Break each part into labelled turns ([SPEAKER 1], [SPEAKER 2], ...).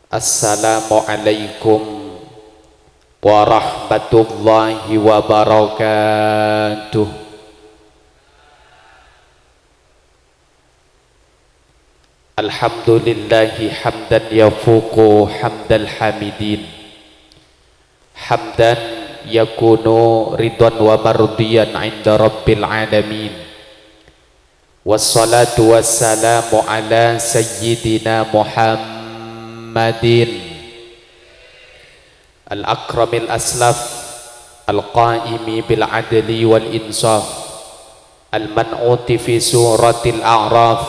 [SPEAKER 1] Assalamualaikum warahmatullahi wabarakatuh. Alhamdulillahi hamdan yafuqu hamdal hamidin, hamdan yakunu ridwan wa mardiyan inda rabbil alamin. Wassalatu wassalamu ala sayyidina Muhammadin al-akramil aslaf al-qaimi bil adli wal insaf al-man'uti fi suratil a'raf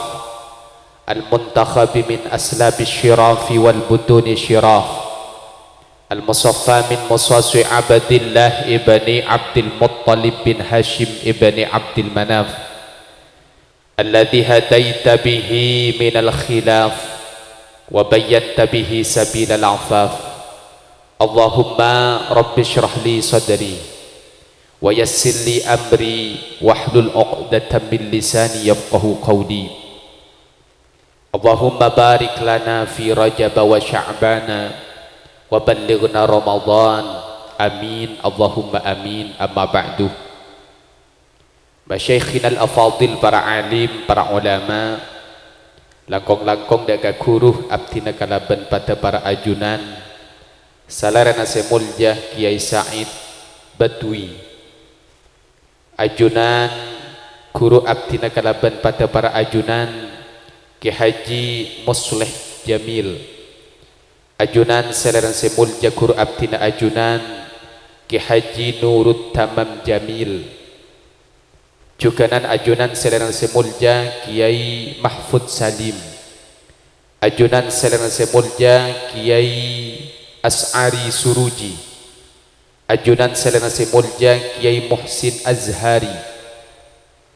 [SPEAKER 1] al-muntakhabi min aslabi syirafi wal butuni syiraf al-musaffa min musaswi abdillah ibni abdil muttalib bin hashim ibni abdil manaf alladhi hadaita bihi minal khilaf wa bayyanta bihi sabilal afaf. Allahumma rabbi shrah li sadri wa yassir li amri wahlul 'uqdatam min lisani yafqahu qawli. Allahumma barik lana fi Rajab wa Sya'bana wa ballighna Ramadan. Amin Allahumma amin. Amma ba'du. Masyaikhina al-afadil, para alim, para ulama, langkong-langkong daga kuruh abdina kalaban pada para ajunan salarana semulja Kiai Said Badui, ajunan guru abdina kalaban pada para ajunan Ki Haji Musleh Jamil, ajunan salarana semulja guru abdina ajunan Ki Haji Nurut Tamam Jamil, juganan ajunan salarana semulja Kiai Mahfud Salim, ajunan salarana semulja Kiai As'ari Suruji, ajunan salarana semulja Kiai Muhsin Azhari,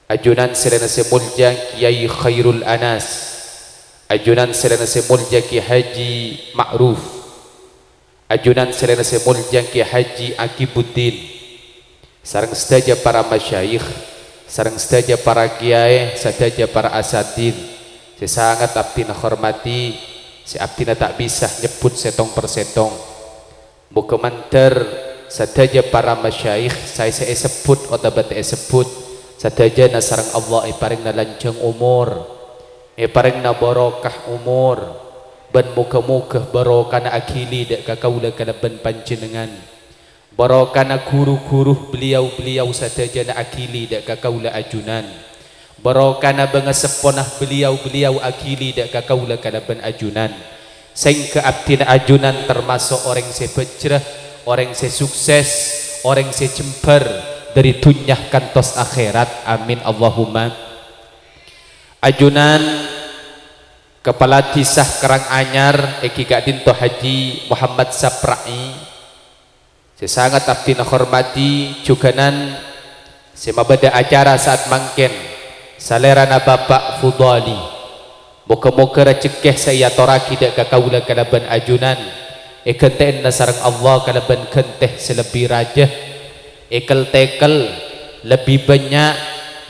[SPEAKER 1] ajunan salarana semulja Kiai Khairul Anas, ajunan salarana semulja Kiai Haji Ma'ruf, ajunan salarana semulja Kiai Haji Akibuddin, sareng sedaya para masyayikh, sareng sedaya para kiai, sedaya para asatid, saya sangat abdina hormati, si abdina tak bisa nyebut setong per setong. Muga manter sedaya para masyayikh saya sebut otabat sebut sedaya sareng Allah paringna lanjang umur, paringna barokah umur, ben muga-muga barokana akili dak kakaula kalaban panjenengan, barokana guru-guru beliau-beliau sadajana akili dak kakaula ajunan, barokana bangaseponah beliau-beliau akili dak kakaula kalaban ajunan, sehingga abdina ajunan termasuk orang se bejrah, orang se sukses, orang se jembar dari dunyah kantos akhirat. Amin Allahumma. Ajunan Kepala Disah Karanganyar Eki Gadinto Haji Muhammad Saprai, saya sangat abdina hormati, juganan semabada acara saat mangken salerana Bapak Fudali, moga-moga rezeki saya toraki dak kakaula kalaban ajunan ekenten sareng Allah kalaban kenteh selebih raja ekel tekel lebih banyak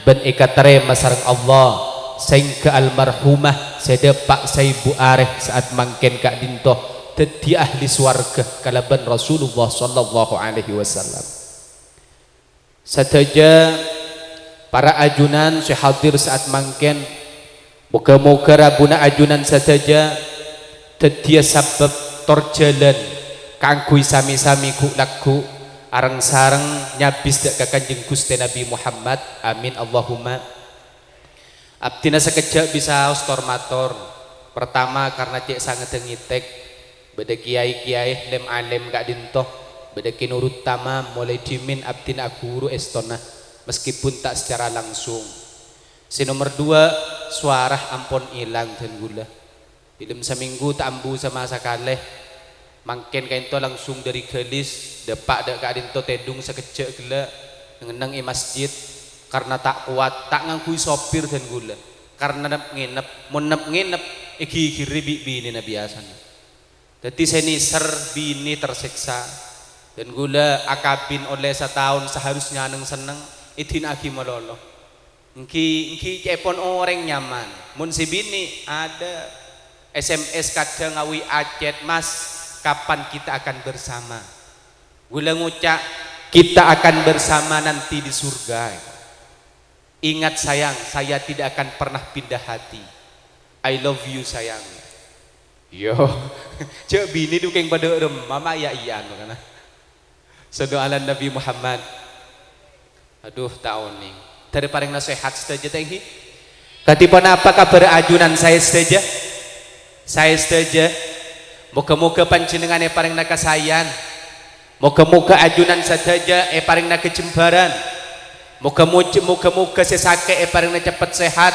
[SPEAKER 1] ben ekatre sareng Allah sehingga almarhumah sedepak Saibu Areh saat mangken Kak Dintoh dadi ahli swarga kalaban Rasulullah sallallahu alaihi wasallam. Sadaja para ajunan saya hadir saat mangken, moga-moga rabuna ajunan sadaja dadi sabab torjalan kanggo sami-sami laku areng sareng nyabis dak ka Kanjeng Gusti Nabi Muhammad. Amin Allahumma. Abdina sekejap bisa matur. Pertama karena cek sangat ngitek beda kiai-kiai lem alem Kak Dintoh, beda kinurut tamam mulai dimin abdina guru estona meskipun tak secara langsung. Si nomor dua suara ampun hilang dan gula film seminggu tak ambu sama sakaleh mangken kainto langsung dari gelis depak dak Kak Dintoh tedung sekejap gila ngeneng masjid karena tak kuat tak ngangkui sopir dan gula karena nginep iki ribi bini nabiasan. Jadi seniser bini tersiksa dan gula akabin oleh setahun seharusnya neng seneng idin agi melolo ngki cepon orang nyaman mun si bini ada SMS kadang ngawi chat, Mas kapan kita akan bersama? Gula ngucap kita akan bersama nanti di surga. Ingat sayang, saya tidak akan pernah pindah hati. I love you sayang. Yo, cek bini dukeng pada mama ya iya anu kana. Sedoalan Nabi Muhammad. Aduh tahun nih. Dari paling nasihat saja tadi. Katipun apa kabar ajunan saya saja? Saya saja. Moga-moga panjenengan paling nakasayan. Moga-moga ajunan saja paling nakecembaran. Moga-moga sesake paling cepat sehat.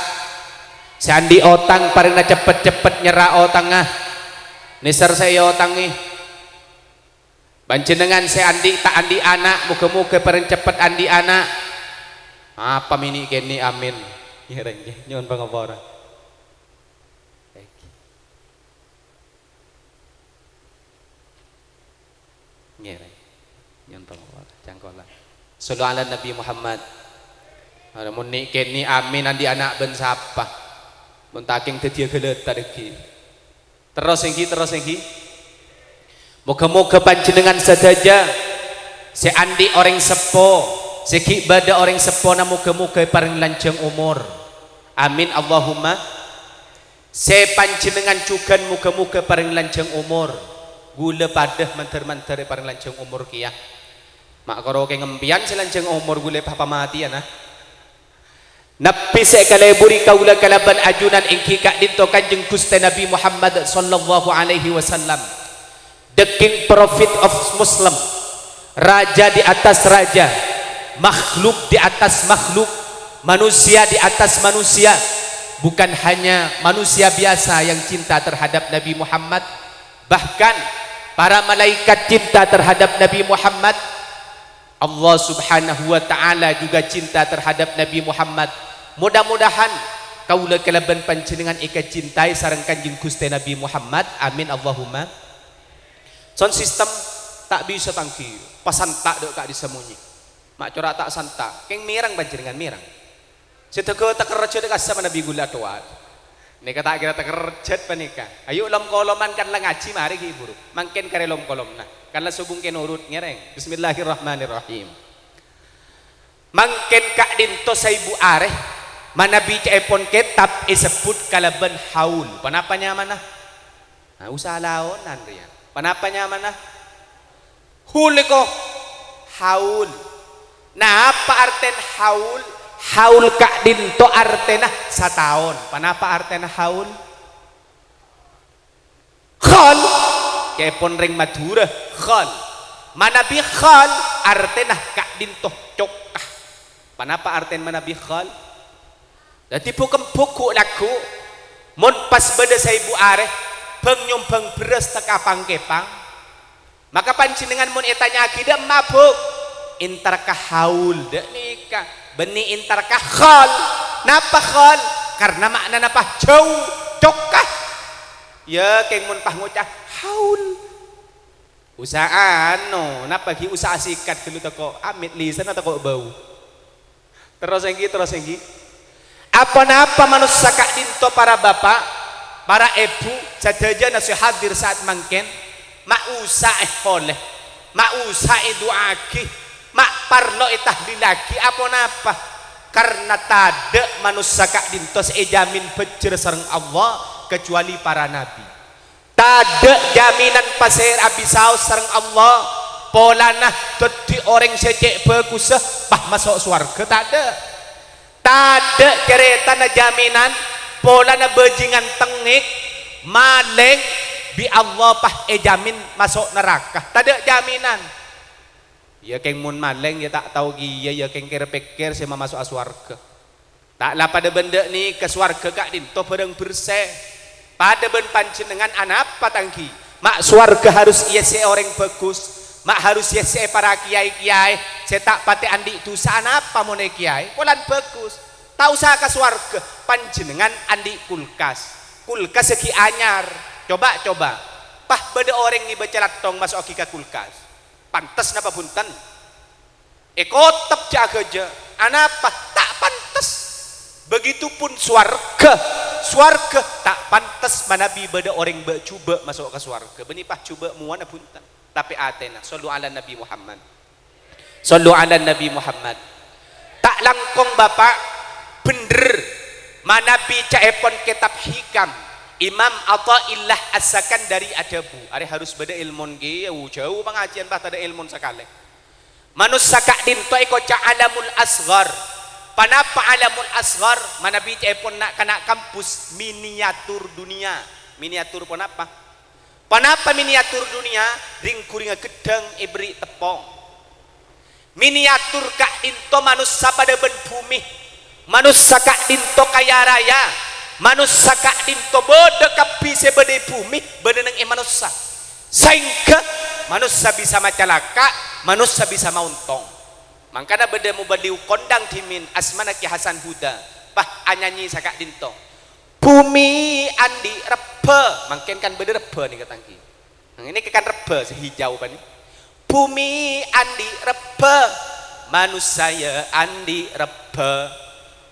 [SPEAKER 1] Sandi otang paling cepet-cepet nyerah otangah. Nisar saya otang nih. Panjenengan saya andi tak andi anak. Moga-moga paling cepet andi anak. Apa mini kini amin. Ya rengge nyon pangapora. Ngereng nyon pangapora cangkola. Sallallahu ala Nabi Muhammad. Ada mun kini amin andi anak ben sapa. Mun taking tedia geleta deki. Terus engki. Moga-moga panjenengan sadaja seandi orang sepo, seki bada orang sepo na moga-moga paring lanjang umur. Amin Allahumma. Se panjenengan cukan moga-moga paring lanjang umur. Gula padah mantar-mantar paring lanjang umur kia. Mak karo ke ngempian selanjang umur gula papa mati ya nah. Nabi sekaleburi kaula kalaban ajunan ingki kak dinto kanjeng Gusti Nabi Muhammad sallallahu alaihi wasallam. The king prophet of Muslim, raja di atas raja, makhluk di atas makhluk, manusia di atas manusia. Bukan hanya manusia biasa yang cinta terhadap Nabi Muhammad, bahkan para malaikat cinta terhadap Nabi Muhammad. Allah subhanahu wa ta'ala juga cinta terhadap Nabi Muhammad. Mudah-mudahan kaula kalaban panjenengan ika cintai sareng kanjeng Gusti Nabi Muhammad. Amin Allahumma. Sound system tak bisa tangki pasantak dok kak disemunyi mak corak tak santak keng mirang panjenengan mirang setego tak kerja dek sama Nabi gula tuat nika tak kira tak kerja panika ayo lom koloman kan lah ngaji mari ki buru mangken kare lom kolom nah kan lah subung ken urut ngereng bismillahirrahmanirrahim mangken kak dinto saibu areh manabi cepon kitab disebut kalaban haul panapanya mana nah usaha laonan rian panapanya mana huliko haul. Nah apa arten haul? Haul kak dinto artena setahun. Panapa artena haul? Khol kepon ring Madura khol. Manabi khol artena kak dinto cokah. Panapa arten manabi khol? Dadi bukan buku laku. Mon pas beda saibu areh pengyumbang beras tekapang kepang maka panjenengan mun etanya akidah mabuk intarkah haul dak nikah beni intarkah khol napa khol karena makna napa jauh cokah ya keng mun pah ngucap haul usaha no napa ki usaha sikat dulu teko amit lisan atau kok bau terus enggi apa-apa manusia kak dinto para bapak para ibu sadaja nasihat hadir saat mangken mak usah boleh mak usah doaki mak parlo tahlilaki apa napa karena tada manusia kak dintos jamin bejer sareng Allah kecuali para nabi tada jaminan pasir abisau sareng Allah polana dadi orang secek bagus bah masuk surga tada kereta na jaminan pola na bajingan tengik maling bi Allah pah jamin masuk neraka tada jaminan ya keng mun maling ya tak tahu giya ya keng kira pikir saya masuk aswarga taklah pada benda ni ke swarga kak dinto bareng bersih pada ben panjenengan anak apa tangki mak swarga harus iya se orang bagus mak harus iya se para kiai-kiai saya tak pati andi tu sana apa mau kiai polan bagus tak usah ke swarga panjenengan andi kulkas segi anyar coba pah beda orang ni baca tong masuk ke kulkas pantas napa punten ekotep jaga aja anapa tak pantas begitupun swarga
[SPEAKER 2] swarga tak pantas manabi beda orang bercuba masuk ke swarga benipah cuba muana punten tapi atena sallu ala Nabi Muhammad sallu ala Nabi Muhammad tak langkong bapak bener manabi caepon kitab hikam Imam Athaillah As-Sakandari adabu are harus beda ilmun ge jauh pengajian bah tada ilmun sakale manus sakak dinto eko ca alamul asghar panapa alamul asghar manabi caepon nak kana kampus miniatur dunia miniatur panapa miniatur dunia ring kuringa gedeng ibri tepong miniatur kak dinto manusia pada ben bumi manusia kak dinto kaya raya manusia kak dinto bode kapi sebede bumi bede neng manusia sehingga manusia bisa macalaka manusia bisa mauntong makanya bede mu badiu kondang timin asmana Ki Hasan Huda pah anyanyi sakak dinto bumi andi rebe mungkin kan bede rebe nih katangki ini kan rebe sehijau pan bumi andi rebe manusia andi rebe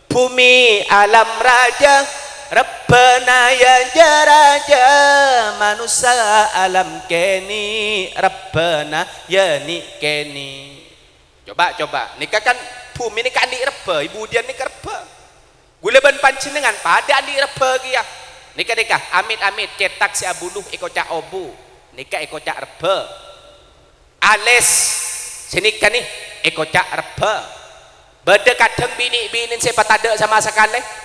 [SPEAKER 2] bumi alam raja Rabbana ya jaraja manusia alam keni Rabbana ya ni keni coba nikah kan bumi nikah andi reba ibu dia nikah reba gule ban pancinengan pada andi reba kia nikah amit cetak si abuluh eko cak obu nikah eko cak reba ales sinikah nih eko cak reba beda kadang bini siapa tada sama sekali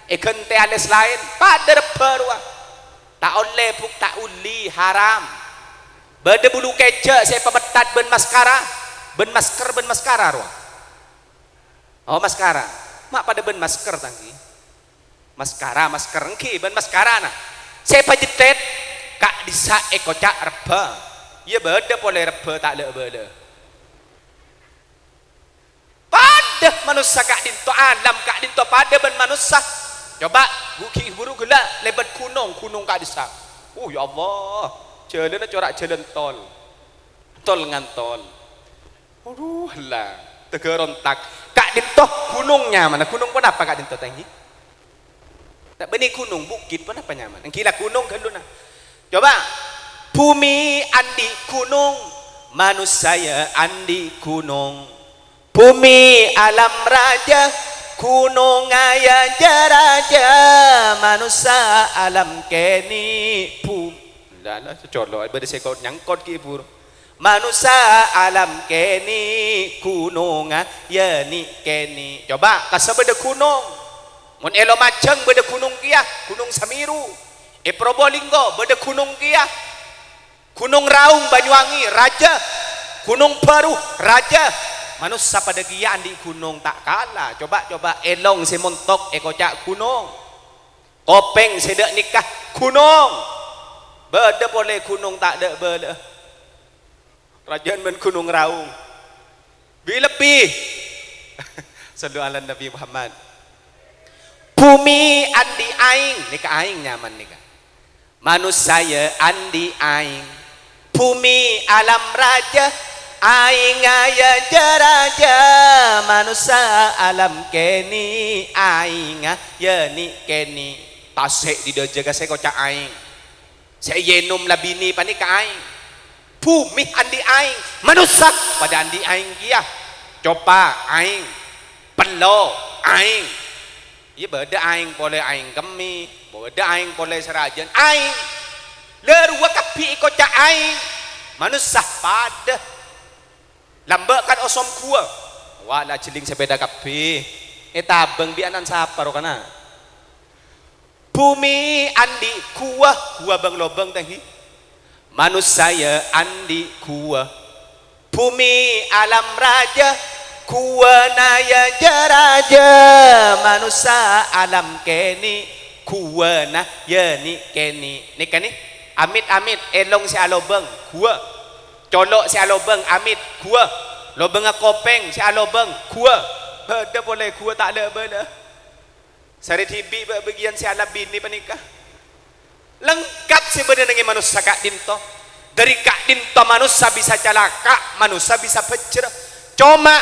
[SPEAKER 2] eken teh ales lain pada berua tak oleh puk tak uli haram beda bulu keja saya pemetat ben maskara ruang oh maskara mak pada ben masker tangki masker engki ben maskara nah saya pajetet kak disa eko cak reba ya beda boleh reba tak ada beda pada manusia kak dinto alam kak dinto pada ben manusia coba buki buru gula lebat kunung kak desa ya Allah jalan corak jalan tol ngantol aduh lah tegerontak kak dinto gunungnya mana gunung pun apa kak dinto tinggi tak benih gunung bukit pun apa nyaman kira gunung kan luna coba bumi andi gunung manusia andi gunung bumi alam raja gunung ayah jaraja manusia alam keni bum lala cocok berde sekot nyangkot ki bur manusia alam keni gunung ayah ni keni coba kasabede gunung mun elo maceng bede gunung kia gunung Samiru Probolinggo bede gunung kia gunung Raung Banyuwangi raja gunung Baru raja manusia pada gia andi gunung tak kalah coba elong si montok eko cak gunung kopeng sedek nikah gunung beda boleh gunung tak ada beda rajaan men gunung Raung lebih sallu ala Nabi Muhammad bumi andi aing nikah aing nyaman nikah manusia andi aing bumi alam raja aing aya jaraja manusia alam keni aing ya ni keni tasek di dojaga saya kocak aing saya yenum labini panik ka aing bumi andi aing manusia pada andi aing kia coba aing pelo aing iya beda aing boleh aing kemi beda aing boleh serajan aing lerua kapi kocak aing manusia pada lambakan osom gua wala jeling sepeda kape tabeng bianan sapar kana bumi andi gua bang lobang tanghi manusia andi gua bumi alam raja gua naya jaraja manusia alam keni gua na ya ni keni nikah nih amit elong si alobeng gua colok si alobeng amit gua lobeng kopeng si alobeng gua beda boleh gua tak ada beda sari tibi bagian si ala bini panikah lengkap si benda dengan manusia kak dinto dari kak dinto manusia bisa calaka manusia bisa pecera cuma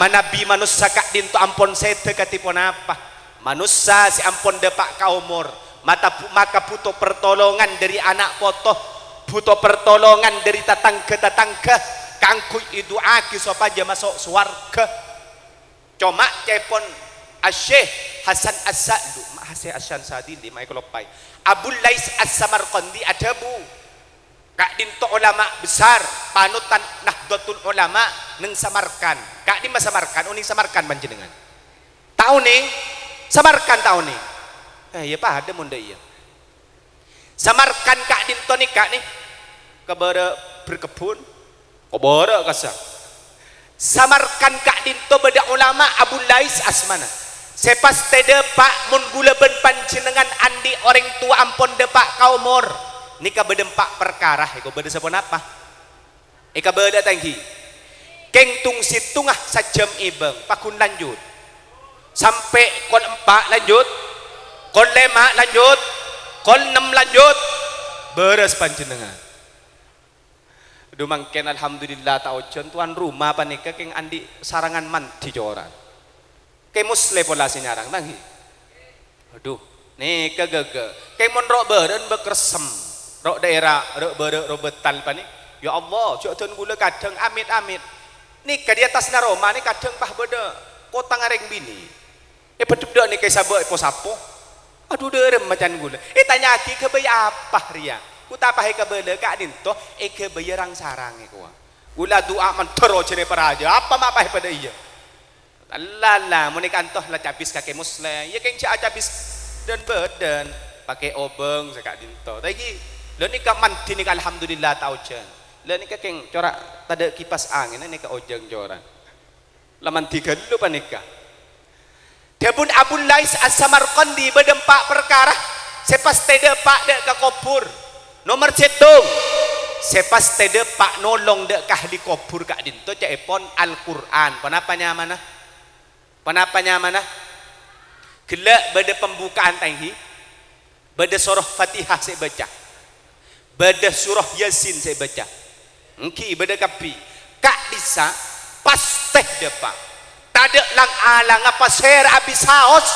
[SPEAKER 2] manabi manusia kak dinto ampun sete katipon apa manusia si ampun depak ka umur maka butuh pertolongan dari anak potoh, butuh pertolongan dari tetangga-tetangga kangku iduaki supaya masuk swarga. Cuma cepon Asyikh Hasan As-Sa'du Hasan As-Sadili mai kelopai Abu Lais As-Samarqandi adabu kak dinto ulama besar panutan Nahdlatul Ulama neng Samarkand kak di Samarkand uning Samarkand panjenengan tahu nih Samarkand tahu nih ya pak ada munda iya Samarkand kak dinto nih kak nih kebara berkebun kebara kasar Samarkand kak dinto beda ulama Abu Lais Asmana sepas tede pak mun gula ben panjenengan andi orang tua ampun depak kaumur nika bedempak perkara iko beda sapon apa ika beda tangki keng tung situngah sajam ibeng pakun lanjut sampai kon 4 lanjut kon 5 lanjut kon 6 lanjut beres panjenengan dumangken alhamdulillah taujon tuan rumah panika keng andi sarangan manti joran ke musle pola sinyarang tangi aduh nika gege keng mon rok beren bekresem rok daerah rok berek robetal pani ya Allah jok gula kadang amit nika di atas naroma nih kadang pah beda kota ngareng bini beduk nih kayak sabuk sapo aduh derem macan gula tanya aki kebaya apa ria kuta pahe kebele kak dinto kebaya rang sarang kuah gula doa mentero cene peraja apa mak pahe pada iya lala mau kantoh lah cabis kakek musle ya keng cak cabis dan badan pakai obeng sekak dinto tadi lo nikah manti nikah alhamdulillah taujan lo nikah keng corak tada kipas angin nikah ojeng joran laman tiga dulu panikah Dabun Abu Lais As-Samarqandi bedempak perkara sepas tede pak dek ke kubur nomor cetung sepas tede pak nolong dek ke ahli kubur kak dinto cepon Al-Quran penapanya mana gelak beda pembukaan tanghi beda surah Fatihah saya baca beda surah Yasin saya baca engki beda kapi kak bisa pas teh depak tade lang alang apa ser abis haus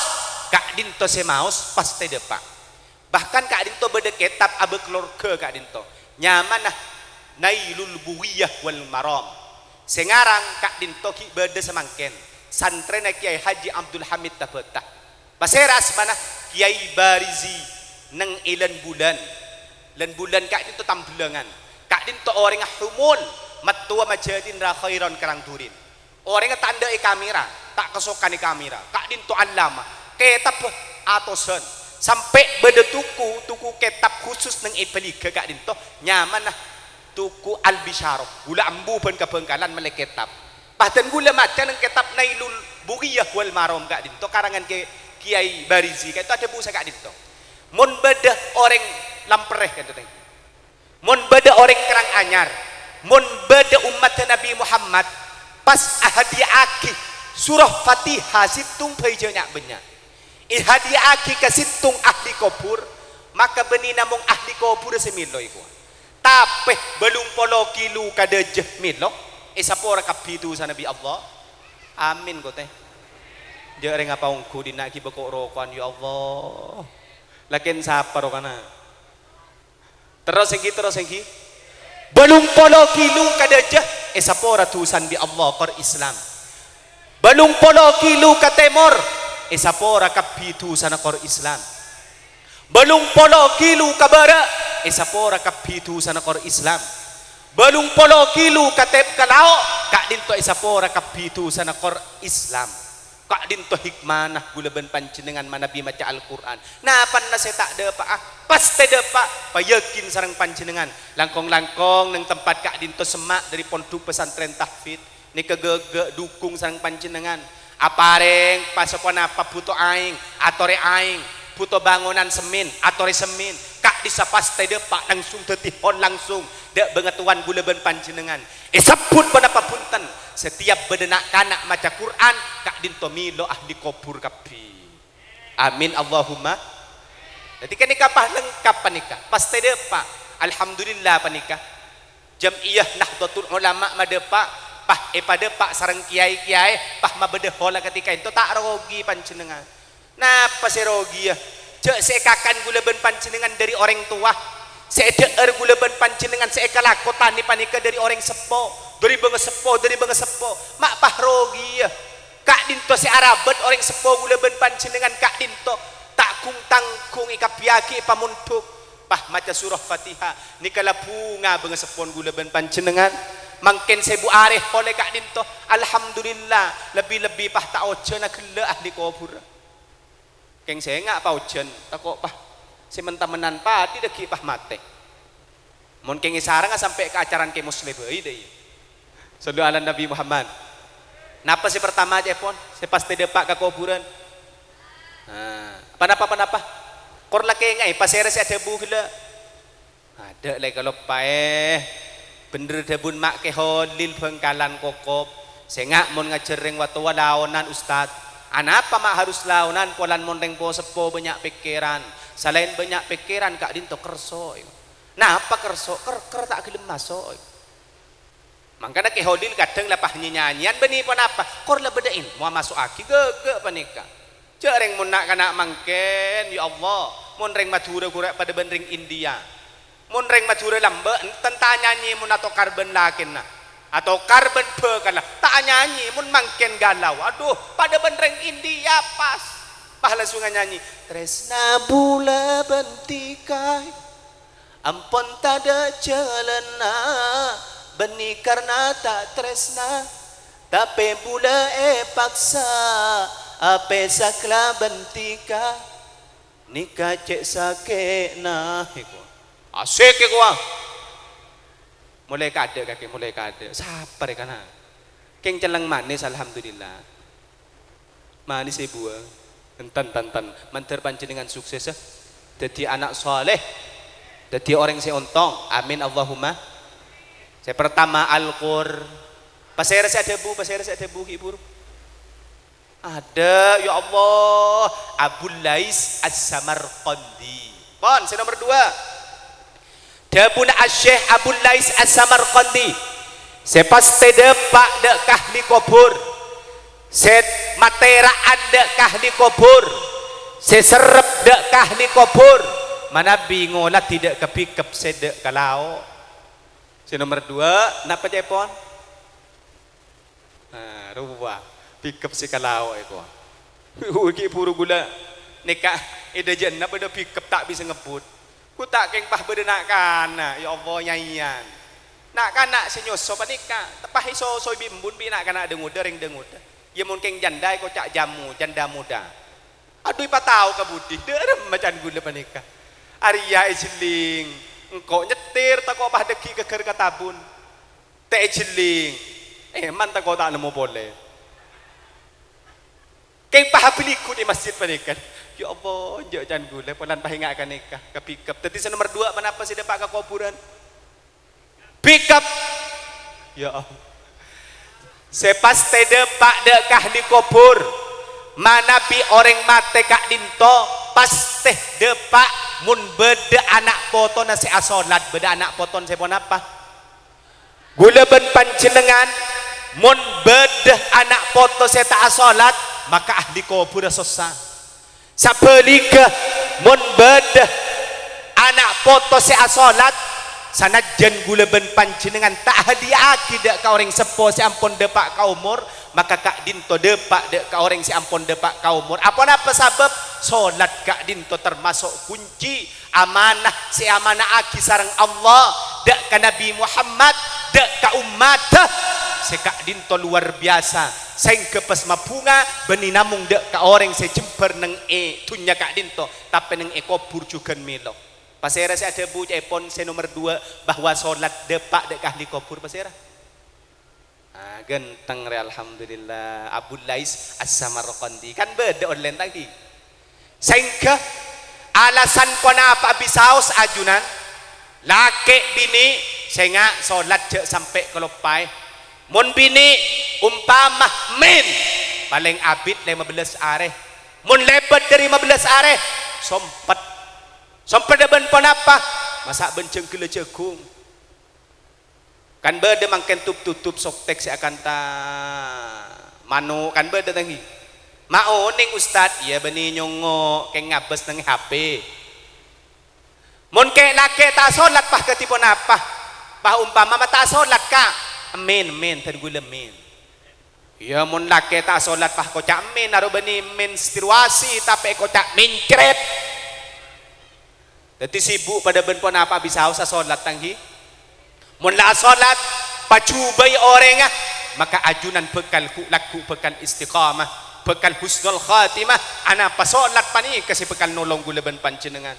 [SPEAKER 2] kak dinto semaus pas teh depak bahkan kak dinto beda kitab abe keluarga kak dinto nyamanah Nailul Buwiyah wal Maram sengarang kak dinto ki beda semangken santren Kiai Haji Abdul Hamid Tabetah paseras mana Kiai Barizi neng ilan bulan kak dinto tambelangan kak dinto orang humul matua majadin ra khairan kerang turin orang tanda kamera tak kesokan kamera kak dinto alama kitab atosan sampai beda tuku kitab khusus neng ipeliga kak dinto nyaman nah tuku al-bisyarah gula ambu ben kebengkalan melek kitab bahkan gula maca neng kitab Nailul Bughiyah wal Maram kak dinto karangan Kiai Barizi kak itu ada busa kak dinto mun beda orang lampereh kan tu mun beda orang kerang anyar mun beda umat Nabi Muhammad pas ahadiaki surah Fatihah situng pejanya banyak ihadiaki ke situng ahli kubur maka beni namung ahli kubur semilo iku tapi belum polo kilo kadejeh milo sapora kapitu sa Nabi Allah amin ko teh dia orang apa ungku dinaki bekok rokokan ya Allah lakin saparo kana terus yang belum polo kilo kadejeh sapora tusan bi Allah kor Islam belum polo kilo ka temor sapora kapitu sana kor Islam belum polo kilo ka bara sapora kapitu sana kor Islam belum polo kilo ka tep kalao kak dinto sapora kapitu sana kor Islam kak dinto hikmanah gulaban panjenengan manabi maca Al-Quran napan na saya tak ada pas tidak payakin sarang panjenengan langkong neng tempat kak dinto semak dari pondok pesantren tahfidz ni kegege dukung sarang panjenengan apareng pasokon apa butuh aing atore aing butuh bangunan semin atore semin kak disapas tidak langsung tetihon langsung dek bengatuan gulaban panjenengan sabut penapa punten setiap bedenak kanak maca Quran kak dinto milo ahli kubur kapi amin Allahumma jadi kan nikah pah lengkap panikah pas tedepa alhamdulillah panikah jamiyah Nahdlatul Ulama madepa pah padepa sareng kiai pah mabede hola ketika itu tak rogi panjenengan Napa serogi ya? Cek sekakan gula ben panjenengan dari orang tua. Seeder gula ben panjenengan sekala kota ni panika dari orang sepo. Dari bangga sepo. Mak pahrogi ya. Kak dinto si arabet orang sepo gula ben panjenengan kak dinto. Tak kung tangkung ikapiaki pamuntuk. Pah maca surah Fatihah. Nikala bunga bangga sepon gula ben panjenengan. Mangken sebu areh oleh kak dinto. Alhamdulillah. Lebih-lebih pah tak ojo na gela ahli kubur. Keng saya ngak pau jen takok pah sementamenan padi deki pah mate mon keng sarang sampai ke acaran ke muslim deui deui sallu ala Nabi Muhammad. Napa si pertama aja pon saya pasti depak ke kuburan panapa kor laki ngai pasere si ada bu gila ada lagi kalau pae bener debun mak ke holil bengkalan kokop saya ngak mon ngajereng watu walaonan ustad. Anapa mak harus launan polan mondeng po sepo banyak pikiran. Selain banyak pikiran kak dinto kerso. Nah apa kerso? Ker tak gelem masuk. Mangkana ke hodil kadang lapah nyanyian beni pun apa? Kor lah bedain mau masuk aki gege panika. Jareng mun nak kana mangken ya Allah. Mun reng Madura gurek pada benring India. Mun reng Madura lambe tentang nyanyi mun atau karben lakin nah. Atau karben bekalah tak nyanyi mun mangken galau aduh pada benreng India pas langsung nyanyi tresna bula bentikai ampun tada celana beni karena tak tresna tapi bula paksa ape sakla bentika nikah cek sakena asik ke gua mulai kade kaki mulai kade sabar ya kana keng celeng manis alhamdulillah manis ibu enten manter panjenengan sukses jadi anak soleh jadi orang si ontong amin Allahumma. Saya pertama Al-Qur pasir saya ada bu ibu ada ya Allah Abul Lais As-Samarqandi pon saya nomor 2 Dabun Syekh Abul Lais As-Samarqandi. Sepaste depak dek kahli kubur. Set materaan dek kahli kubur. Seserep dek kahli kubur. Mana bingolah tidak kepikep sedek kalau. Si nomor 2 napa cepon? Rupa pikep si kalau eko. Ugi puru gula. Nikah ida jenna pada pikep tak bisa ngebut. Ku tak keng pah bedenak kana ya Allah nyanyian nak kana senyoso panika tepah iso so bimbun bi nak kana denguda ring denguda ya mun keng janda ko cak jamu janda muda aduh pa tau ka budi derem macan gula panika Arya ijling engko nyetir tak kok pah deki keger katabun te ijling man tak kok tak nemu boleh keng pah beliku di masjid panika. Ya Allah, jangan gula, pelan pahinga akan nikah, kepikap. Tadi nomor 2, kenapa sih depak ke kuburan? Pikap. Ya Allah. Sepas te depak dekah di kubur, mana bi orang mate kak dinto, pas teh depak mun beda anak poton nasi asolat, beda anak poton sepon apa? Gula ben panjenengan, mun beda anak poto seta asolat, maka ahli kubur susah. Sapelika mun bedah anak foto si asolat sanajan gula ben panjenengan tak hadiah dak ka orang sepo si ampun depak ka umur maka kak dinto depak dek ka orang si ampun depak ka umur apa sebab solat kak dinto termasuk kunci amanah si amanah aki sareng Allah dak ka Nabi Muhammad dak ka umat si kak dinto luar biasa sing kepes mapunga beni namung dek ka orang se jemper neng tunya kak dinto tapi neng kubur juga milo pasera si ada bu cepon se nomor 2 bahwa solat depak dek ahli kubur pasera genteng re alhamdulillah Abul Lais As-Samarqandi kan beda online lagi sehingga alasan kenapa bisaos ajunan laki bini sehingga solat jek sampai kelopai mun bini umpama min paling abid 15 areh mun lebat dari 15 areh sompet deban pon apa masak benceng gila jagung kan beda mangken tutup soktek si akan ta manu kan beda tangi Maoning Ustad, iya beni nyongo keng ngabes nang HP. Mun kek laki tak solat pah ketipun apa? Pah umpama mata solat ka. Amin, amin, tan gula amin. Ya mun laki tak solat pah kocak amin, aru beni menstruasi tapi kocak mincret. Jadi sibuk pada ben pun apa bisa usah solat tanghi. Mun la solat pacubai orang maka ajunan bekal ku laku bekal istiqamah. Bekal husnul khatimah ana pasolat pani kasi bekal nolong gula ben panjenengan.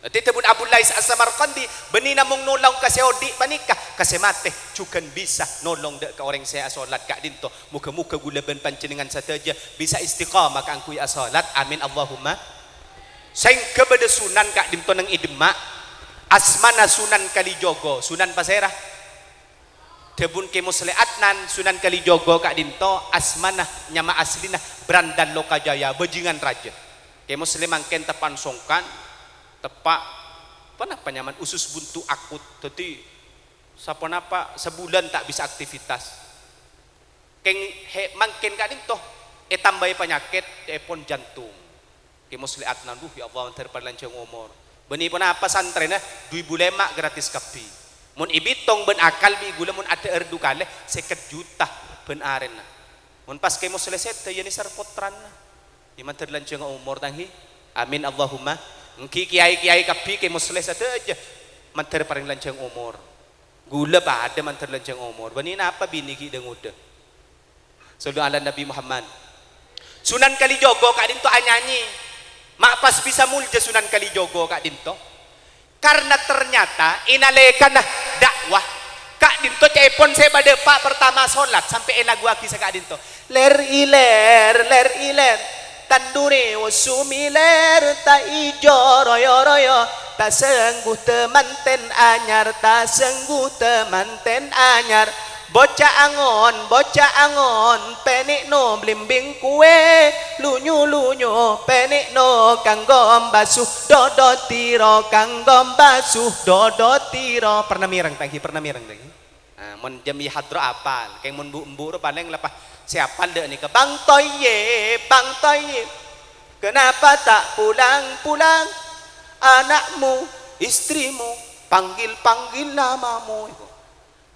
[SPEAKER 2] Titebun Abu Lais As-Samarqandi benina mong nolong kasi odi panikah kasi mate cukan bisa nolong dek ka orang saya salat ka dinto muka-muka gula ben panjenengan sateja bisa istiqamah ka angkui salat amin Allahumma. Saing kebeda sunan ka dinto nang idema asmana Sunan Kalijogo Sunan Pasera Tebun ke Musli Adnan Sunan Kalijogo kak dinto asmanah nyama aslina Brandan Lokajaya bajingan raja ke Muslim mangken tepan songkan tepak apa nyaman usus buntu akut tadi sapa napa sebulan tak bisa aktivitas keng mangken kak dinto tambai penyakit pon jantung ke Musli Adnan ya Allah terperlancang umur beni pun apa santrena 2 bulan gratis kapi mun ibitong ben akal bi gula mun ada erdu kale 50 juta ben arena mun pas kemo selesai teh yani sarpotran iman terlanceng umur tanghi amin Allahumma engki kiai kapi kemo selesai teh aja man terparing lanceng umur gula pa ada man terlanceng umur bani apa bini ki dengude sallallahu ala Nabi Muhammad Sunan Kalijogo kak dinto anyanyi mak pas bisa mulja Sunan Kalijogo kak dinto karena ternyata inalekan dakwah kak dinto cepon saya pada pak pertama solat sampai elagu aki sa kak dinto ler iler tandure wasumi ler ta ijo royo ta sengguh temanten anyar ta sengguh temanten anyar bocah angon penik no blimbing kue lunyu penik no kanggom basuh dodo tiro kanggom basuh dodo tiro pernah mirang tangki nah, mun jami hadro apal kayak mun bu paling lepas siapa dek nih ke bang toye kenapa tak pulang anakmu istrimu panggil namamu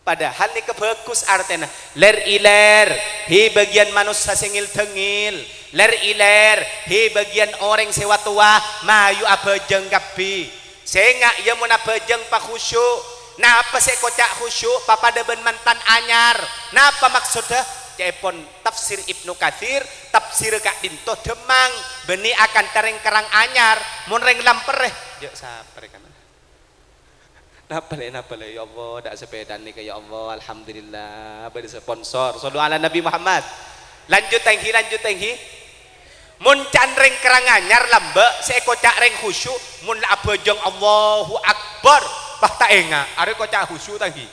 [SPEAKER 2] padahal ni kebagus artinya ler iler hi bagian manusia sengil tengil ler iler hi bagian orang sewa tua mayu abajeng kapi sehingga ia mun abajeng pak khusyuk napa se kocak khusyuk papada ben mantan anyar napa maksudnya cepon tafsir Ibnu Katsir tafsir kak dinto demang beni akan tereng kerang anyar mun reng lampereh jek saper kan Napa le ya Allah dak sepeda nih ya Allah alhamdulillah beri sponsor sallu ala Nabi Muhammad lanjut tenghi mun canreng kerang anyar lambe sekocak reng khusyuk mun abajeng Allahu Akbar bah tak enga are kocak khusyuk tenghi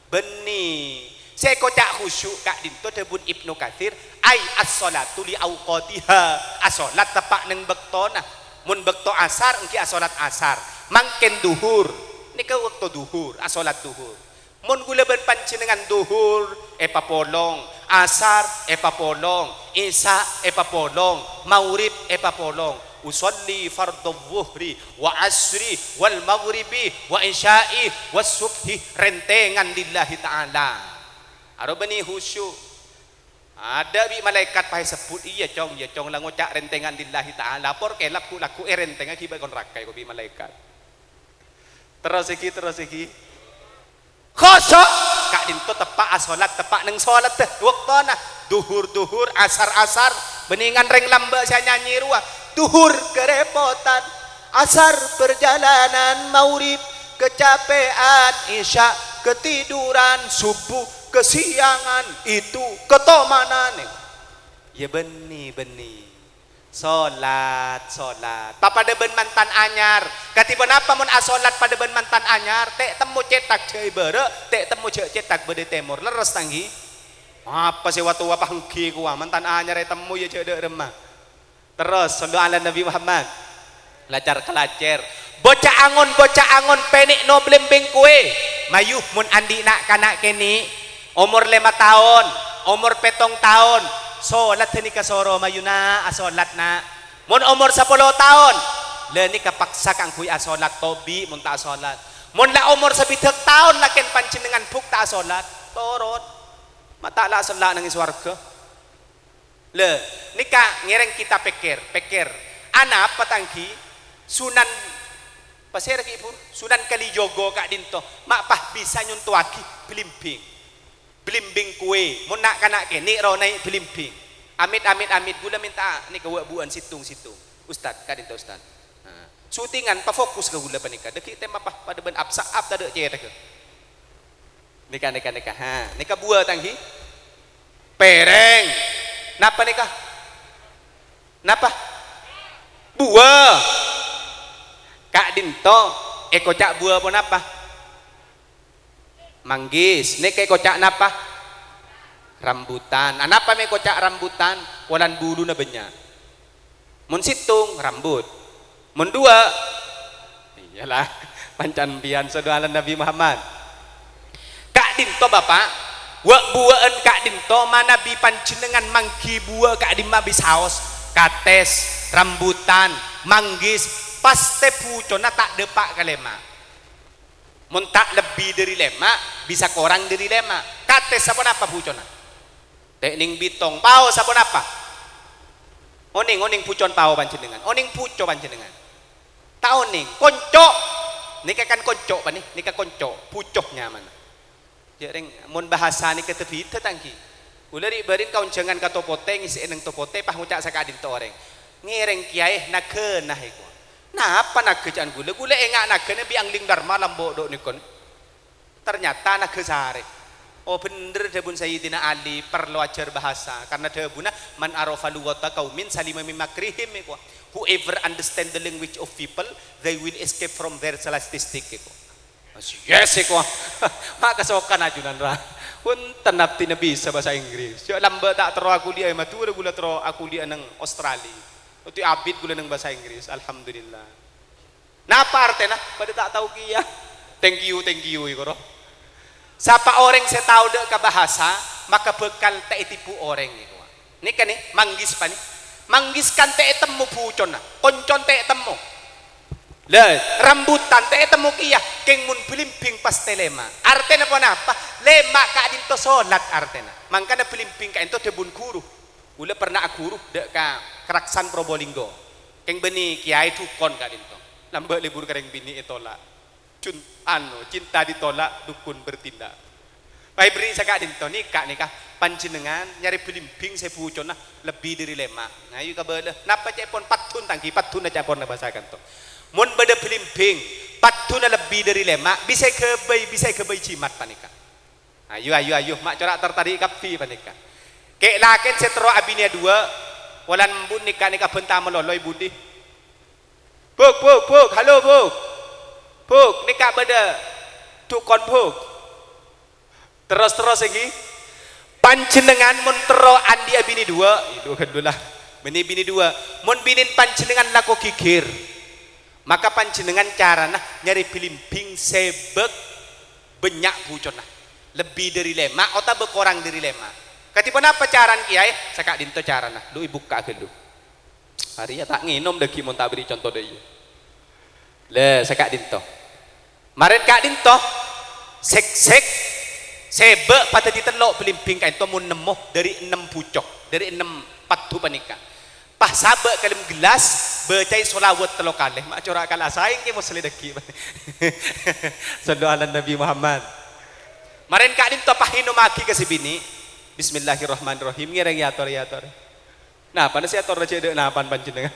[SPEAKER 2] beni sekocak khusyuk kak dinto debun Ibnu Katsir ai as-shalatu li auqatiha as-salat tepak neng bektona mun bekto asar engki as-salat asar mangken duhur ini ke waktu duhur, asolat duhur. Mun gula ben panjenengan duhur, papolong, asar, papolong, isya, papolong, maurib, papolong. Usolli fardhu dhuhri wa asri wal maghribi wa isya'i was subhi rentengan lillahi ta'ala. Aro bani khusyuk. Ada bi malaikat pahe sebut iya cong lah ngocak rentengan lillahi ta'ala. Por kelap ku laku rentengan kiba kon rakai ko bi malaikat. Terus iki khosok kak dinto tepak asolat tepak neng solat teh waktona duhur asar beningan reng lamba saya nyanyi ruah duhur kerepotan asar perjalanan maurib kecapean isya ketiduran subuh kesiangan itu ketomanan ya beni Solat papada ben mantan anyar katiban apa mun asolat pada ben mantan anyar tek temu cetak cai bere tek temu cetak bede temur leres tanggi apa sih waktu apa hengki kuah mantan anyar temu ya cedek remah terus sallu ala Nabi Muhammad lacar kelacer bocah angon penik no blembeng kue mayuh mun andi nak kanak keni umur 5 tahun umur 7 tahun solat ni kasoro mayuna asolat na mun umur 10 tahun le ni kapaksa kang kuy asolat tobi mun ta asolat mun la umur 7 tahun lakin panjenengan buk ta asolat torot mata la salat nang swarga le nika ngereng kita pikir ana patangki sunan pasir ki pun sunan kalijogo kak dinto mak pah bisa nyuntuaki belimbing kue mun nak kanak ke ni ro naik belimbing amit gula minta ni ke buan situng ustad kak dinto ustad syutingan pa fokus ke gula panika deki tema pah pada ben apsa ap tade je ke nika ha nika bua tangki pereng napa napa buah kak dinto kocak buah pun apa manggis nek kocak napa rambutan anapa me kocak rambutan walan bulu na benya mun situng rambut mun dua iyalah pancan pian sadualan Nabi Muhammad kak dinto bapak wa buaan kak dinto mana bi panjenengan mangki buah kak dimma bisaos kates rambutan manggis paste pucona tak depak kalema mun tak lebih dari 5 bisa korang dari 5 kates apa pucona tekning bitong pao apa oning pucon pao panjenengan oning puco panjenengan tak oning konco nika kan konco pa nika konco pucohnya mana jereng mun bahasa nika tepi tetangki ulah barin kaun jangan ka topote ngisi nang topote pah ngucak sakadin to oreng ngereng kiai nakeun nah iku nah apa nakeun gula engak nakeun biang ling dharma lambo dok nikon ternyata nake sare oh bener debun Sayyidina Ali perlu ajar bahasa karena debuna man arafa lughata qaumin salima min makrihim iku whoever understand the language of people they will escape from their statistic iku yes iku maka sokan ajunan ra punten napti na bisa bahasa Inggris yo lamba tak tero aku liya matu gula tero aku liya nang Australia uti abid gula nang bahasa Inggris alhamdulillah napa artena pada tak tahu kia thank you iku ro siapa orang saya tahu dek ke bahasa maka bekal tak tipu orang iku ni kan ni manggis pa ni manggis kan tak temu pucon na koncon tak temu le rambutan tak temu kia keng mun belimbing pas telema artena apa lema ka dinto solat artena mangkana belimbing ka ento tebun guru ula pernah guru dek ka Keraksan Probolinggo keng beni kiai dukon ka dinto lambe libur kareng bini itolak cinta ditolak dukun bertindak baik beri saka dinto nikah panjenengan nyari belimbing sepucona lebih dari 5 ngayu ka beuleuh napa cepon patun tangki patun aja pon bahasa kanto mun beda belimbing patuna lebih dari 5 bisa ke bayi cimat panika ayo mak corak tertarik kapi panika kek laken setro abinya 2 walan bun nikah bentang meloloi budi buk halo buk nikah beda tukon buk terus lagi panjenengan mun tero andi abini 2 itu kedua bini 2 mun binin panjenengan lako kikir maka panjenengan carana nyari belimbing sebek banyak bucona lebih dari 5 atau berkurang dari 5 katipan apa caran kiai sakak dinto carana lu ibu kak gelu hari ya tak nginom deki mun tak beri contoh deh le sakak dinto maren kak dinto sek sebek pada ditelok belimbing kain to mun nemoh dari 6 pucok dari 6 patu panika pah sabek kalim gelas becai solawat telo kalih mak corak kalah saing ke mosli deki sallu ala Nabi Muhammad maren kak dinto pahino maki ke si bini bismillahirrahmanirrahim ngireng yator nah pada si ator raja dek napan panjenengan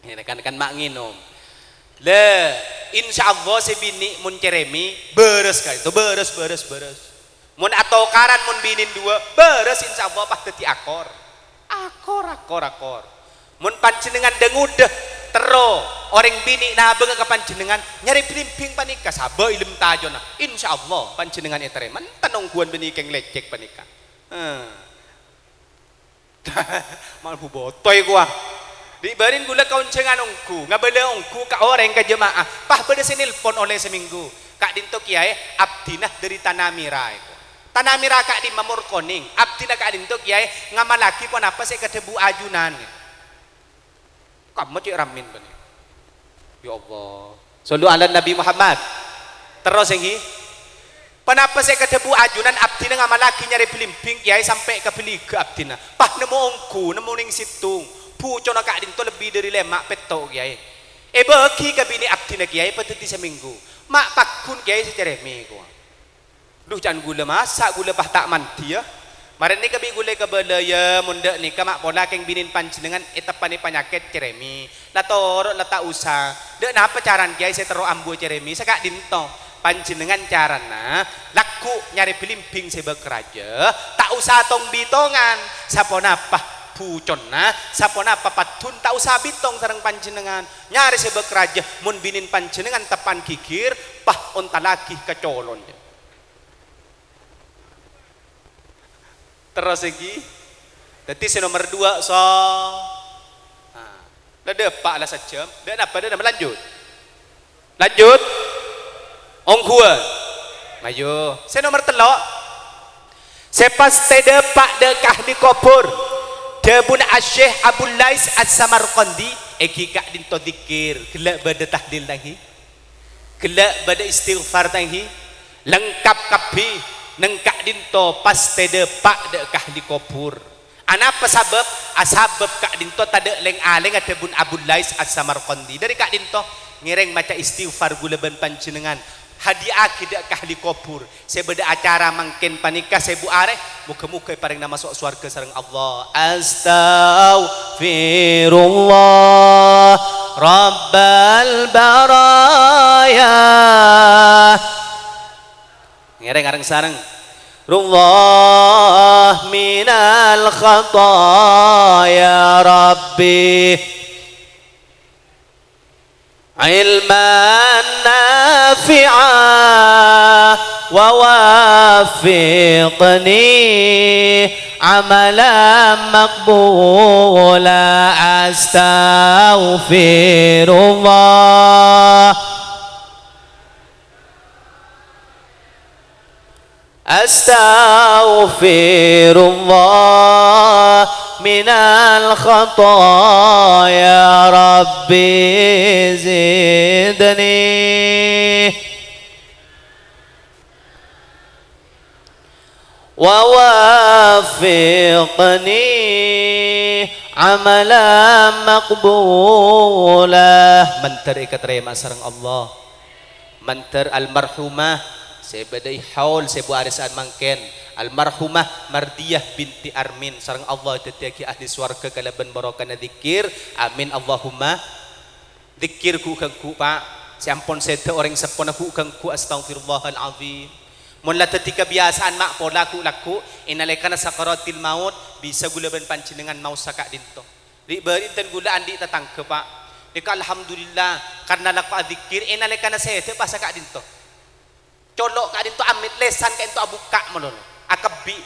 [SPEAKER 2] ini kan mak nginom le insyaallah si bini mun ceremi beres ka itu beres mun atau karan mun binin 2 beres insyaallah pah teti akor mun panjenengan dengudeh tero orang bini nah beungeung ka panjenengan nyari belimbing panika sabe ilem tajona insyaallah panjenengan etereman tanungguan beni keng lecek panika mal botoy gua dibarin gula kauncengan ongku ngabele ongku ka orang ka jemaah pah beda sinilpon oleh seminggu kak dinto kiai abdinah dari tanah mirai tanami raka di mamur koning abdi na kadin to kiai ngamalaki pun apa saya kedebu ajunan kamu cik ramin bani ya Allah sallu ala Nabi Muhammad terus yang kenapa saya kedebu ajunan abdi na ngamalaki nyari pelimping kiai sampai ke beli ke abdi na pah nemu ongku nemu ning situng pucona kadin to lebih dari lemak peto kiai bagi kabini abdi na kiai pateti seminggu mak pakun kiai secara minggu duh jangan gula masak gula pah tak manti ya maren ni kabi gula kabala ya munda ni kamak pola keng binin panjenengan etapane penyakit ceremi la toro la tak usah dek napa caran kiai saya tero ambu ceremi sakak dinto panjenengan carana laku nyari pelimping sebab keraja tak usah tong bitongan sapona pah puconna sapona apa patun tak usah bitong sareng panjenengan nyari sebab keraja mun binin panjenengan tepan kikir pah onta laki kecolon terus lagi jadi nomor 2 so dah depak lah sejam dah apa dah lanjut ongkuan ayo saya nomor 3 sepas te depak dekah di kubur debun asyih Abul Lais As-Samarqandi eki kak dinto dikir gelak bada tahlil lagi gelak bada istighfar lagi lengkap kapi nengkak dinto pas tede pak dekah di kubur anapa sabab asabab kak dinto tade leng aleng ada bun Abul Lais As-Samarqandi dari kak dinto ngireng maca istighfar gula ban panjenengan hadiah dekah di kubur saya beda acara mangkin panikah saya bu areh muka-muka paling nama masuk surga sareng Allah astaghfirullah rabbal baraya ngereng sareng Rullah minal khataya rabbi ilman nafi'a wa wafiqni amalan maqbula astaghfirullah astaghfirullah minal khataya rabbi zidni wa wafiqni amalan maqbula mantar ikaterima sareng Allah mantar almarhumah saya badai haul saya bu arisan mangken almarhumah Mardiyah binti Armin sareng Allah tetiaki ahli swarga kalaban barokana dzikir amin Allahumma dzikirku kangku pak sampun sete orang sepon aku kangku astaghfirullahal azim mun la teti kebiasaan mak pola ku laku inalekana sakaratil maut bisa gula ban panjenengan mau sakak dinto di bari ten gula andi tatangke pak dika alhamdulillah karena laku adzikir inalekana sete pas sakak dinto colok kak dinto amit lesan kak dinto abuka melolo akabi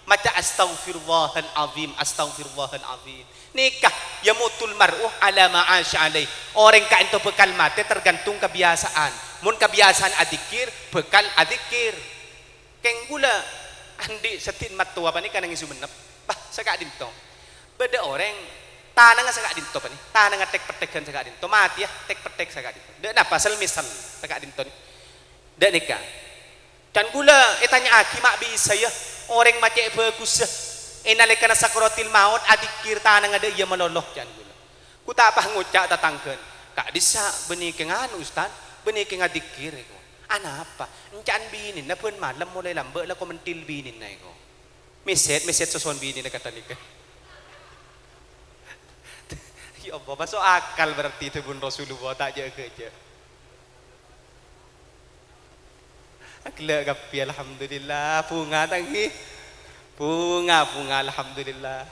[SPEAKER 2] maca astaghfirullahal azim nikah yamutul mar'u ala ma'asy alaih orang kak dinto bekal mate tergantung kebiasaan mun kebiasaan adzikir bekal adzikir keng gula andi setin matu apa ni kanang isu menep bah sakak dinto beda orang tanang sakak dinto pani tanang tek petekan sakak dinto mati ya tek petek sakak dinto de napa pasal misal sakak dinto ni dak nikah dan gula tanya aki mak bisa ya orang macam bagus enalekana sakaratil maut adikir tanang ada ia meloloh jan gula ku tak apa ngucak tatangkeun kak disa benih kengan ustaz benih kengan dikir ko ana apa encan binin na pun malam mulai lambe la ko mentil binin na ko meset soson binin na kata nikah ya Allah masuk akal berarti itu bun Rasulullah tak jaga je Akla kapi alhamdulillah bunga tangi bunga alhamdulillah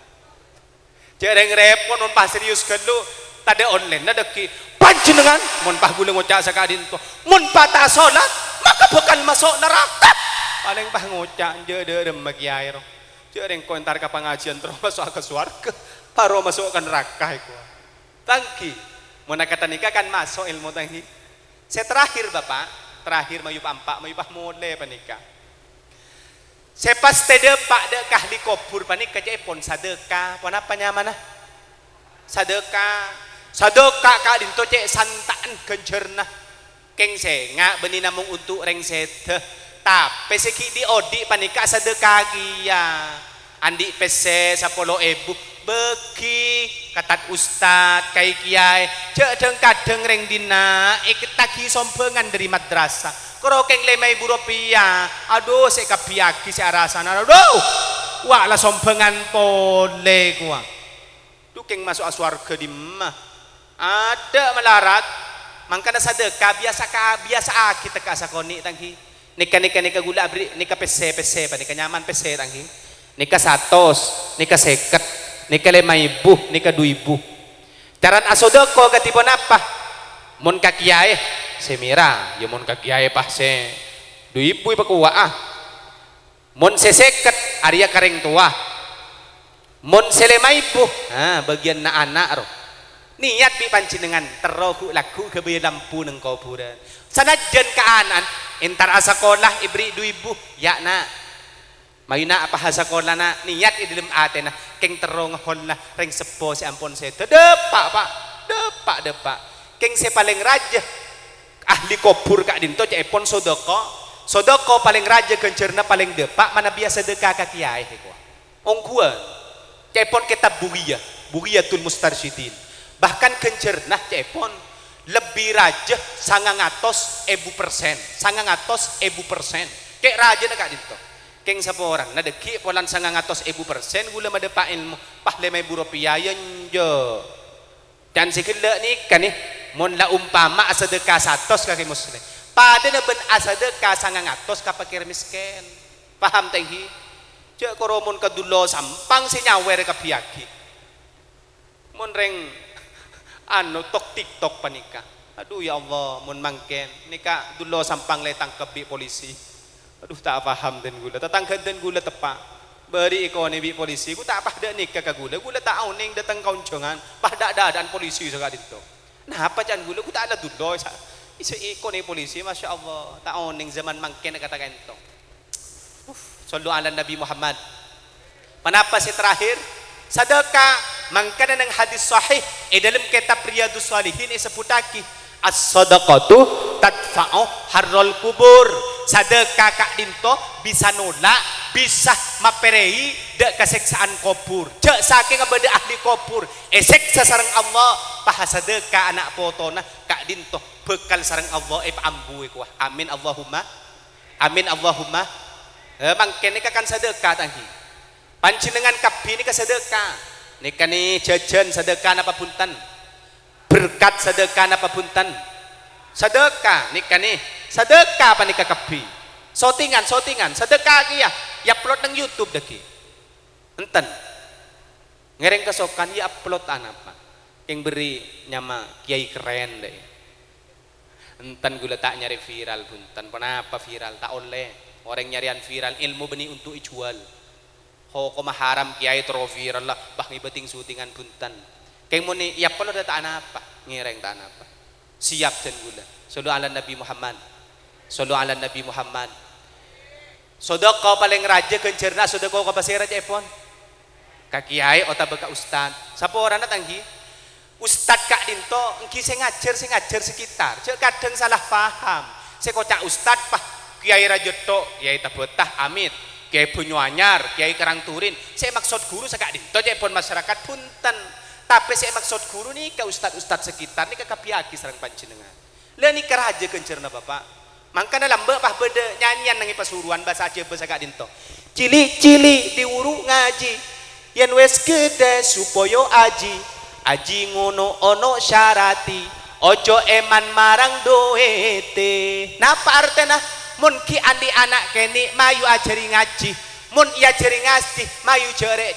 [SPEAKER 2] jarang repot non pas serius kelu tade online nada ki panjenengan mon pah gula ngocak sakadin to mon patah salat maka bukan masuk neraka paling pah ngocak je de kiai ro jarang komentar ka pengajian terus masuk ke surga paro masuk ke neraka iku tangki mun kata nikah kan masuk ilmu tangi saya terakhir bapak terakhir mayup ampak mayupah mole panika sepas tede pak de kahli kopur panik kaca epon sadeka pon apa nyaman sadeka kak dinto cek santaan kencerna keng senga beni namung untuk reng sete tapi seki di odi panika sadeka gia andi pese 10.000 beki katat ustad kai kiai cek deng kadeng reng dina iketaki sompengan dari madrasah kerokeng lemai buropia aduh saya kapiaki saya rasana aduh wah lah sompengan pole gua dukeng masuk aswarga di mah ada melarat mangkana sedekah biasa kita ka sakoni tangki nika gula abri nika pese pa nika nyaman pese tangki nika 100 nika 50 nika 5.000 nika 2.000 caran asodeko katipon apa mun ka kiai semira ya mun ka kiai pah se 2.000 ipakuwa mun seseket Arya kareng tua mun selemaibu bagian na anak roh niat bi pancinengan teroku laku kebayan lampu neng kuburan sanajan kaanan entar asakolah ibri 2.000 ya na mayuna apa hasakolah na niat idilem ate na keng terong hol na reng sepo si ampon se depak pak depak keng se paling raja ahli kubur kak dinto cepon sodoko paling raja kencerna paling depak mana biasa deka kak kiai ko ongkuan cepon kitab bugiyatul mustarsyidin bahkan kencerna cepon lebih raja 100.000% kek raja na kak dinto keng saporan na deki polan 100.000% gula madepa ilmu lemay buropia yo dan sikila ni kan ni mon la umpama asadeka 100 kaki muslim pada na ben asadeka 100 ka pakir miskin paham tenghi cek koromon kadulo sampang si nyawer ka piyaki mon reng anu tok tiktok panika aduh ya Allah mon mangken nika dulo sampang le tangkep bi polisi aduh tak paham den gula tatangkan den gula tepak beri ikone bi polisi ku tak pahda nikah ka gula tak auning datang kauncongan pahda dan polisi saga dito nah apa can gula ku tak ada dulo isa ikone polisi masya Allah tak auning zaman mangken katakan to sallu ala nabi Muhammad panapa si terakhir sedekah mangkana nang hadis sahih dalam kitab Riyadhus Shalihin seputaki as-sadaqatu tadfa'u harrul kubur sedekah kak dinto bisa nolak bisa maperei dek keseksaan kubur cek saking abada ahli kubur seksa sareng Allah paha sedekah anak potona kak dinto bekal sareng Allah ambu iku amin Allahumma mangkene kakan sedekah tangki pancinengan kapi ni ka sedekah nika ni jajan sedekah napa punten berkat sedekah napa punten sedekah nika ni sedekah apa nika kapi sotingan sedekah ki ya upload nang YouTube deki enten ngereng kesokan ya upload apa yang beri nyama kiai keren deh enten gula tak nyari viral punten kenapa viral tak oleh orang nyarian viral ilmu benih untuk dijual kok maharam kiai tro viral lah bah ngibeting syutingan punten keng muni ya perlu ada tak apa ngereng tak apa siap dan gula sallu ala nabi Muhammad sedekah paling raja kencerna sedekah ka pasira cepon ka kiai ota beka ustad sapa orana tanggi ustad kak dinto engki sing ngajar sekitar cek kadang salah paham sekocak ustad pah kiai rajoto kiai tabetah amit kiai Banyuanyar kiai Karangturin saya maksud guru sakak dinto cepon masyarakat punten tapi saya maksud guru nih ke ustad sekitar nih ke kapiaki sareng panjenengan lha nika raja kencerna bapak mangkana lambe pah bede nyanyian nangi pasuruan bahasa Aceh bahasa kak dinto cili diuru ngaji yen wes gede supaya aji ngono ono syarati ojo eman marang doete napa artena mun ki andi anak kene mayu ajari ngaji mun ia jeri ngasih mayu cerek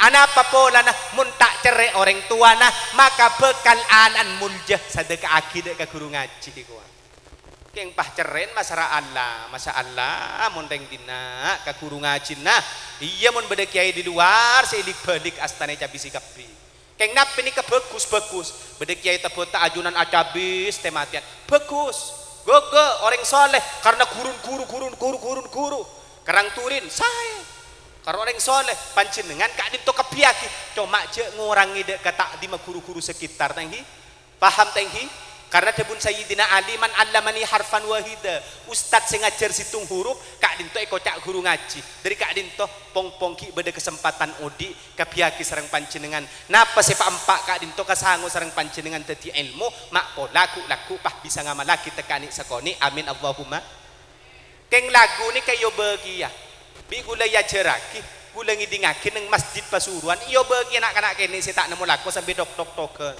[SPEAKER 2] anak papola nah mun tak cerek orang tua nah maka bekal anan muljah sedekah akidah ke guru ngaji kuwi keng pah ceren masa Allah mun teng dina ka guru ngaji nah iya mun beda kiai di luar seilik balik astane cabisi kapi keng napi ni bagus beda kiai tebot tak ajunan acabis tematian bagus gogo orang soleh karena guru Kerang turin saya. Kalau orang soleh panjenengan kak dinto kepiaki. Cuma je ngurangi dek kata di guru-guru sekitar tanghi. Paham tanghi? Karena debun Sayyidina Ali man allamani harfan wahida. Ustad sing ngajar situng huruf kak dinto kocak guru ngaji. Dari kak dinto pong-pongki beda kesempatan odi kepiaki sareng panjenengan. Napa sepak empak kak dinto kasango sareng panjenengan dadi ilmu mak po laku pah bisa ngamalaki tekani sakoni. Amin Allahumma. Keng lagu ni kayo bagi ya. Bi gula ya jeraki, gula ngidingakin nang masjid Pasuruan. Iyo bagi anak-anak kene saya tak nemu laku sampai dok-token.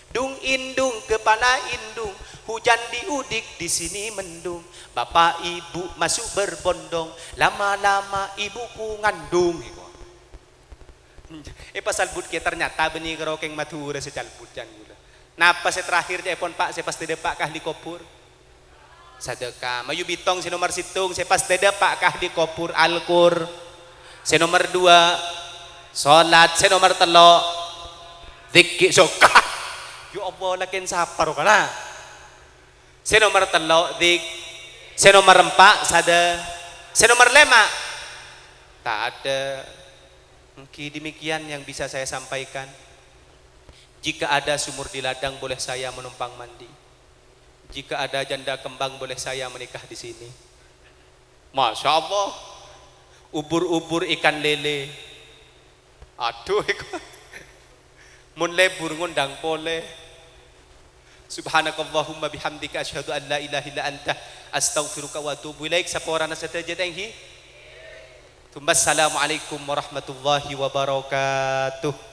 [SPEAKER 2] Dung indung kepala indung, hujan diudik di sini mendung. Bapak ibu masuk berbondong, lama-lama ibuku ngandung. Pasal but kita ternyata benih kerokeng Madura secal bujan gula. Napa saya terakhir dia pon Pak, saya pas depak kah di kopur. Sedekah, mayu bitong si nomor situng, saya pas depak kah di kopur alkur. Si nomor 2 salat, si nomor 3 zikir sokah. Ya Allah lakin sapar kana. Si nomor 3 dik, si nomor 4 sada, si nomor 5 tak ada. Mungkin demikian yang bisa saya sampaikan. Jika ada sumur di ladang boleh saya menumpang mandi. Jika ada janda kembang boleh saya menikah di sini. Masya Allah. Ubur-ubur ikan lele. Aduh, mun lebur ngundang pole. Subhanakallahumma bihamdika asyhadu an la ilaha illa anta astaghfiruka wa atubu ilaik. Saporana sateja tanghi. Assalamualaikum warahmatullahi wabarakatuh.